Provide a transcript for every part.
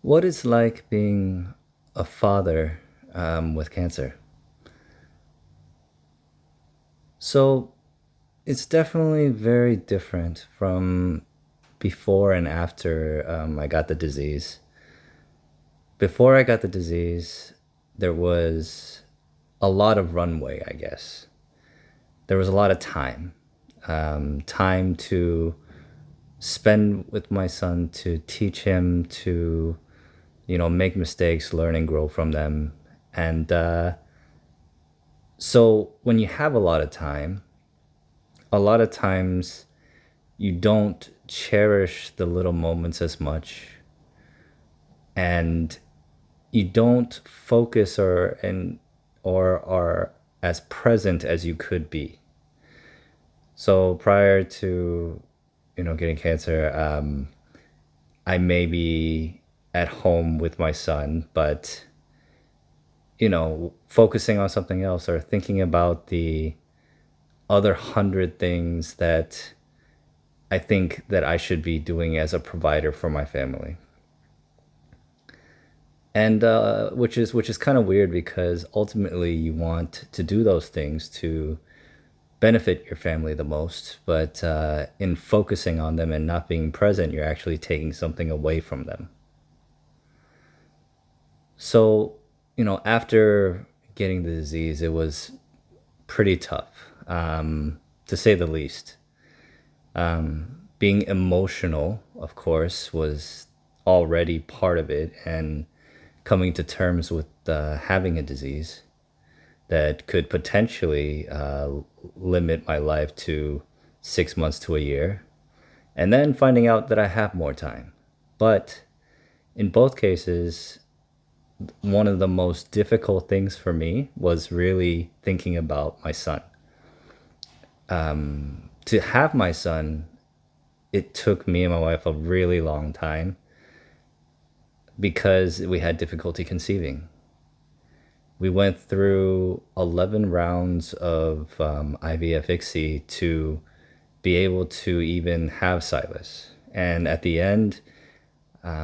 What is like being a father with cancer? So it's definitely very different from before and after I got the disease. Before I got the disease, there was a lot of runway, I guess. There was a lot of time to spend with my son, to teach him to, make mistakes, learn and grow from them. And so when you have a lot of time, a lot of times you don't cherish the little moments as much, and you don't focus or are as present as you could be. So prior to getting cancer, I may be at home with my son, but focusing on something else or thinking about the other 100 things that I think that I should be doing as a provider for my family. And which is kind of weird, because ultimately you want to do those things to benefit your family the most, but in focusing on them and not being present, you're actually taking something away from them. So, after getting the disease, it was pretty tough, to say the least. Being emotional, of course, was already part of it, and coming to terms with having a disease that could potentially limit my life to 6 months to a year, and then finding out that I have more time. But in both cases, one of the most difficult things for me was really thinking about my son. To have my son, it took me and my wife a really long time because we had difficulty conceiving. We went through 11 rounds of IVF ICSI to be able to even have Silas. And at the end,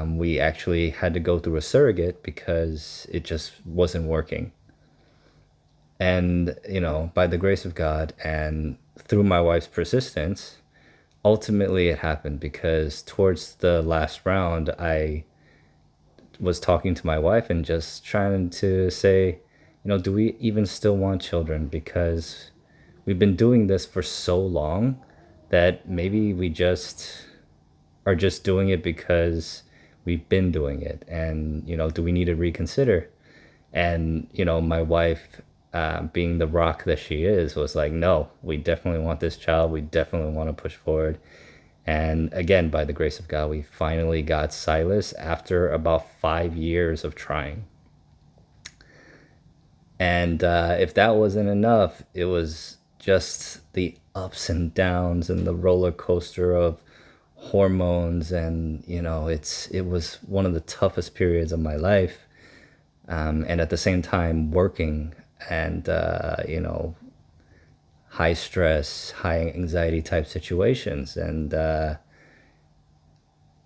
we actually had to go through a surrogate because it just wasn't working. And, by the grace of God and through my wife's persistence, ultimately it happened, because towards the last round, I was talking to my wife and just trying to say, do we even still want children? Because we've been doing this for so long that maybe we just are just doing it because we've been doing it. And, do we need to reconsider? And, my wife, being the rock that she is, was like, no, we definitely want this child. We definitely want to push forward. And again, by the grace of God, we finally got Silas after about 5 years of trying. And if that wasn't enough, it was just the ups and downs and the roller coaster of hormones. And, it was one of the toughest periods of my life. And at the same time, working and, high stress, high anxiety type situations. And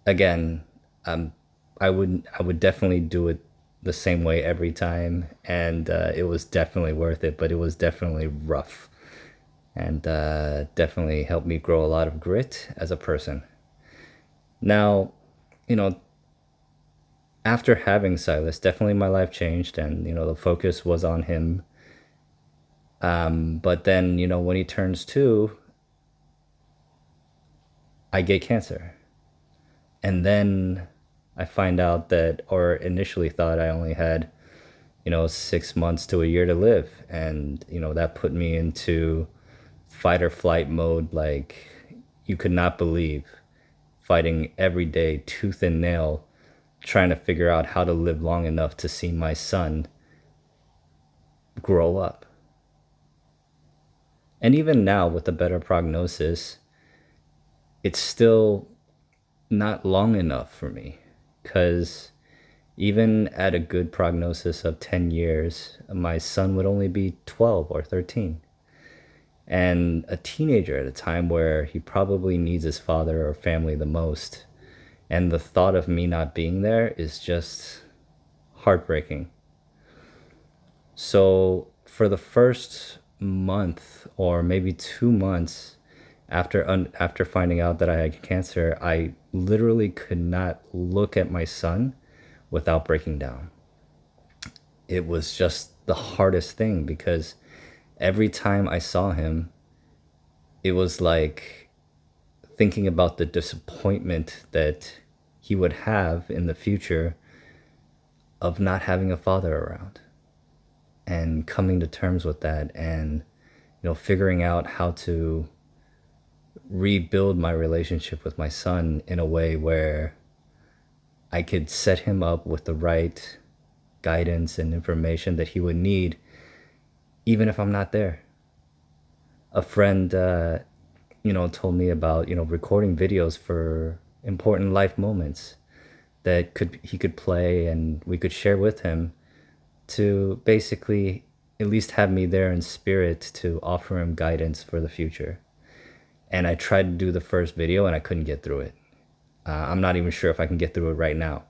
again, I would definitely do it the same way every time, and it was definitely worth it, but it was definitely rough, and definitely helped me grow a lot of grit as a person. Now, after having Silas, definitely my life changed, and the focus was on him. But then, when he turns 2, I get cancer. And then I find out that, or initially thought I only had, 6 months to a year to live. And, that put me into fight or flight mode like you could not believe. Fighting every day, tooth and nail, trying to figure out how to live long enough to see my son grow up. And even now, with a better prognosis, it's still not long enough for me, because even at a good prognosis of 10 years, my son would only be 12 or 13. And a teenager at a time where he probably needs his father or family the most, And the thought of me not being there is just heartbreaking. So for the first month or maybe 2 months after finding out that I had cancer, I literally could not look at my son without breaking down. It was just the hardest thing because every time I saw him, it was like thinking about the disappointment that he would have in the future of not having a father around, and coming to terms with that, and figuring out how to rebuild my relationship with my son in a way where I could set him up with the right guidance and information that he would need, even if I'm not there. A friend, told me about, recording videos for important life moments that he could play and we could share with him, to basically at least have me there in spirit to offer him guidance for the future. And I tried to do the first video and I couldn't get through it. I'm not even sure if I can get through it right now.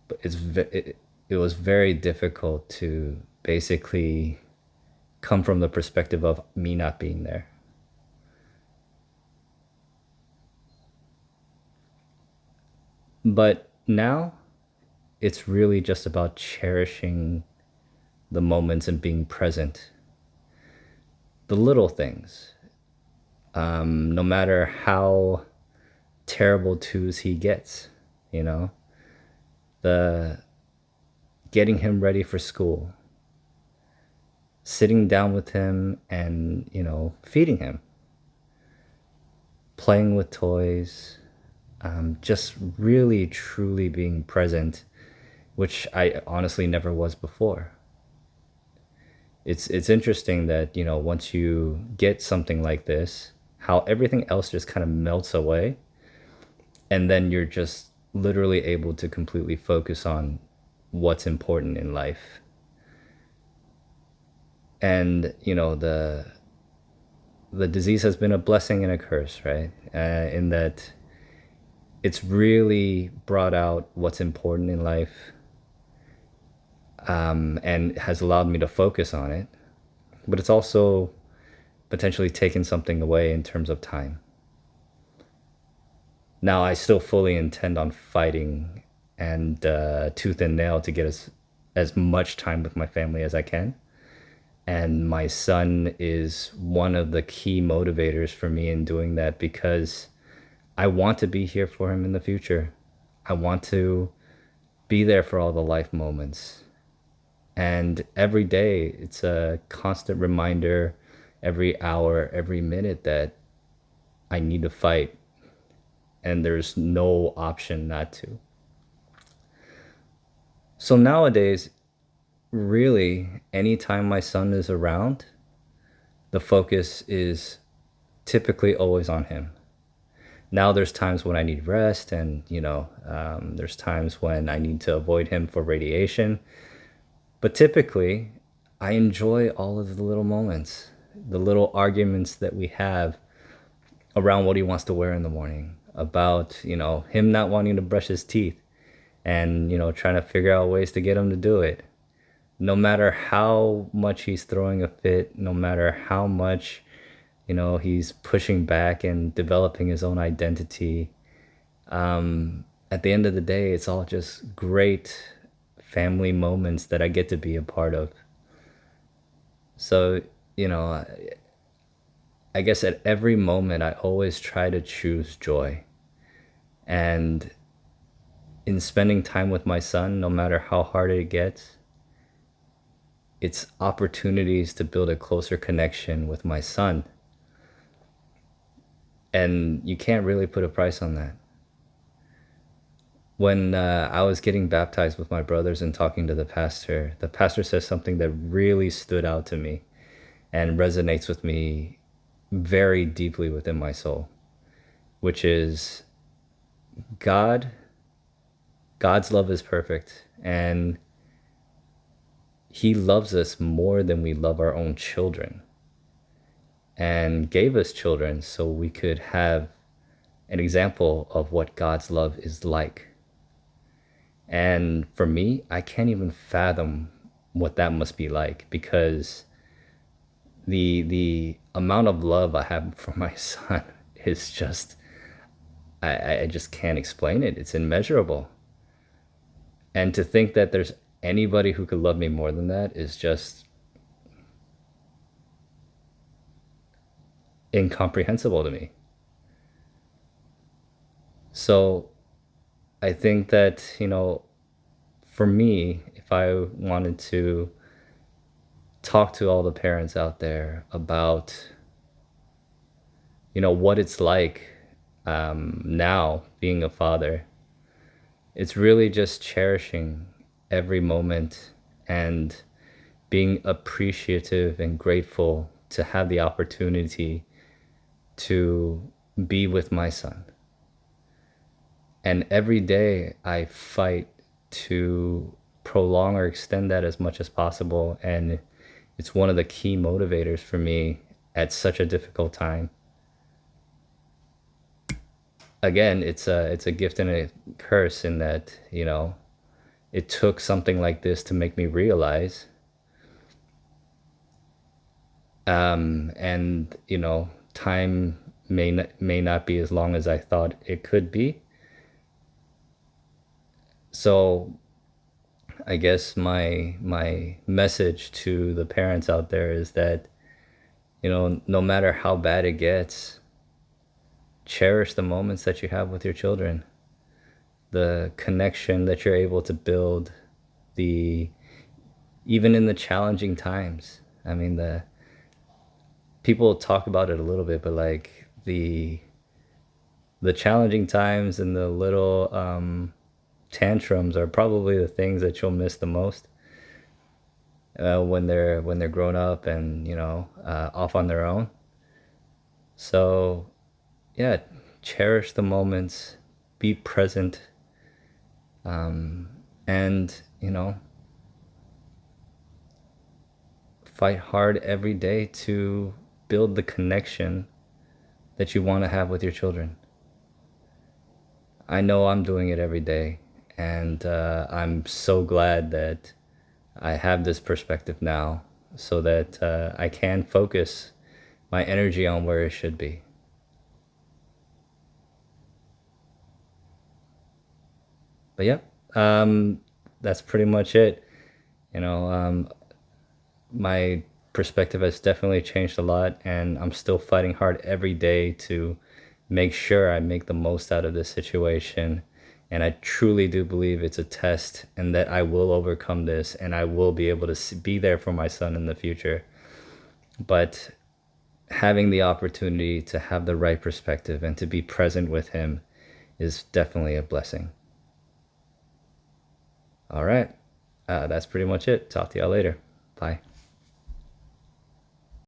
But it was very difficult to basically come from the perspective of me not being there. But now it's really just about cherishing the moments and being present. The little things. No matter how terrible twos he gets, the getting him ready for school, sitting down with him and, feeding him, playing with toys, just really truly being present, which I honestly never was before. It's interesting that, once you get something like this, how everything else just kind of melts away, and then you're just literally able to completely focus on what's important in life. And, the disease has been a blessing and a curse, right? In that it's really brought out what's important in life, and has allowed me to focus on it. But it's also potentially taken something away in terms of time. Now, I still fully intend on fighting and tooth and nail to get as much time with my family as I can. And my son is one of the key motivators for me in doing that, because I want to be here for him in the future. I want to be there for all the life moments. And every day, it's a constant reminder, every hour, every minute, that I need to fight. And there's no option not to. So nowadays, really, anytime my son is around, the focus is typically always on him. Now there's times when I need rest, and, there's times when I need to avoid him for radiation. But typically, I enjoy all of the little moments, the little arguments that we have around what he wants to wear in the morning, about, him not wanting to brush his teeth, and, trying to figure out ways to get him to do it. No matter how much he's throwing a fit, no matter how much, he's pushing back and developing his own identity, at the end of the day, it's all just great family moments that I get to be a part of. So, I guess at every moment, I always try to choose joy. And in spending time with my son, no matter how hard it gets, it's opportunities to build a closer connection with my son. And you can't really put a price on that. When I was getting baptized with my brothers and talking to the pastor says something that really stood out to me and resonates with me very deeply within my soul, which is God's love is perfect, and he loves us more than we love our own children, and gave us children so we could have an example of what God's love is like. And for me, I can't even fathom what that must be like, because the amount of love I have for my son is just, I just can't explain it. It's immeasurable. And to think that there's anybody who could love me more than that is just incomprehensible to me. So I think that, for me, if I wanted to talk to all the parents out there about, what it's like now being a father, it's really just cherishing every moment and being appreciative and grateful to have the opportunity to be with my son. And every day I fight to prolong or extend that as much as possible. And it's one of the key motivators for me at such a difficult time. Again, it's a gift and a curse in that, it took something like this to make me realize. And, time may not be as long as I thought it could be. So I guess my message to the parents out there is that, no matter how bad it gets, cherish the moments that you have with your children, the connection that you're able to build, even in the challenging times. I mean, people talk about it a little bit, but like the challenging times and the little tantrums are probably the things that you'll miss the most when they're grown up and off on their own. So yeah, cherish the moments, be present, and fight hard every day to build the connection that you want to have with your children. I know I'm doing it every day, and I'm so glad that I have this perspective now, so that I can focus my energy on where it should be. But yeah, that's pretty much it. My perspective has definitely changed a lot, and I'm still fighting hard every day to make sure I make the most out of this situation. And I truly do believe it's a test, and that I will overcome this, and I will be able to be there for my son in the future. But having the opportunity to have the right perspective and to be present with him is definitely a blessing. All right. That's pretty much it. Talk to y'all later. Bye.